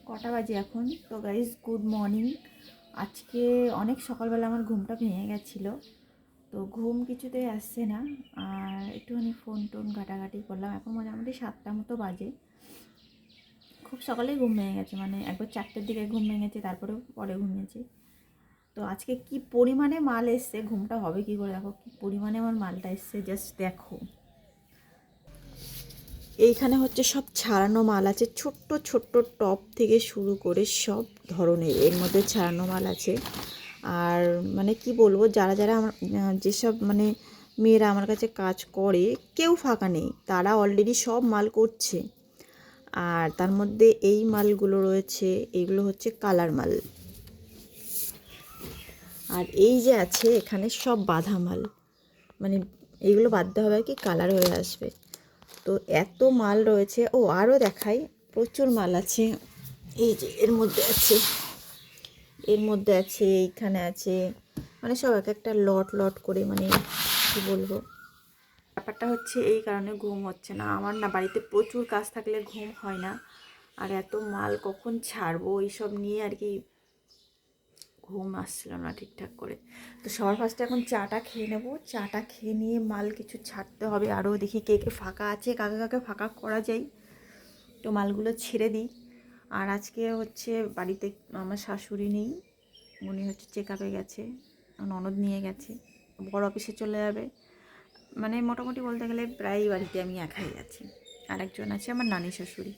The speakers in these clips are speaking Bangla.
কটা বাজে এখন? তো গাইজ গুড মর্নিং। আজকে অনেক সকালবেলা আমার ঘুমটা ভেঙে গেছিলো, তো ঘুম কিছুতেই আসছে না। আর একটুখানি ফোন টোন ঘাটাঘাটি করলাম। এখন মোটামুটি 7টা মতো বাজে। খুব সকালেই ঘুম ভেঙে গেছে, মানে একবার 4টের দিকে ঘুম ভেঙেছে, তারপরেও পরে ঘুমিয়েছি। তো আজকে কি পরিমাণে মাল এসছে, ঘুমটা হবে কি করে, দেখো কি পরিমাণে আমার মালটা এসছে, জাস্ট দেখো। এইখানে হচ্ছে সব ছাড়ানো মাল আছে, ছোট্ট ছোট্ট টপ থেকে শুরু করে সব ধরনের এর মধ্যে ছাড়ানো মাল আছে। আর মানে কি বলবো, যারা যারা আমার যেসব মানে মেয়েরা আমার কাছে কাজ করে, কেউ ফাঁকা নেই, তারা অলরেডি সব মাল করছে। আর তার মধ্যে এই মালগুলো রয়েছে, এইগুলো হচ্ছে কালার মাল। আর এই যে আছে এখানে সব বাঁধা মাল, মানে এইগুলো বাঁধতে হবে আর কি, কালার হয়ে আসবে। তো এত মাল রয়েছে। ও আরও দেখাই, প্রচুর মাল আছে। এই যে এর মধ্যে আছে, এর মধ্যে আছে, এইখানে আছে, মানে সব এক একটা লট লট করে, মানে কী বলবো। ব্যাপারটা হচ্ছে এই কারণে ঘুম হচ্ছে না আমার, না বাড়িতে প্রচুর কাজ থাকলে ঘুম হয় না। আর এত মাল কখন ছাড়বো এইসব নিয়ে আর কি ঘুম আসছিল না ঠিকঠাক করে। তো সবার ফার্স্টে এখন চাটা খেয়ে নেবো, চাটা খেয়ে নিয়ে মাল কিছু ছাড়তে হবে আরও, দেখি কে কে ফাঁকা আছে, কাকে কাকে ফাঁকা করা যায়, তো মালগুলো ছেড়ে দিই। আর আজকে হচ্ছে বাড়িতে আমার শাশুড়ি নেই, উনি হচ্ছে চেক আপে গেছে, ননদ নিয়ে গেছে, বড় অফিসে চলে যাবে। মানে মোটামুটি বলতে গেলে প্রায় বাড়িতে আমি একাই আছি, আর একজন আছে আমার নানি শাশুড়ি।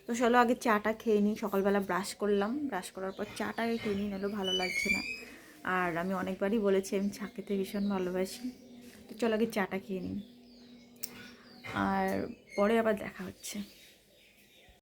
তো চলো আগে চাটা খেয়ে নিই। সকালবেলা ব্রাশ করলাম, ব্রাশ করার পর চাটাকে খেয়ে নিই, নাহলে ভালো লাগছে না। আর আমি অনেকবারই বলেছি আমি চা খেতে ভীষণ ভালোবাসি। তো চলো আগে চাটা খেয়ে নিই, আর পরে আবার দেখা হচ্ছে।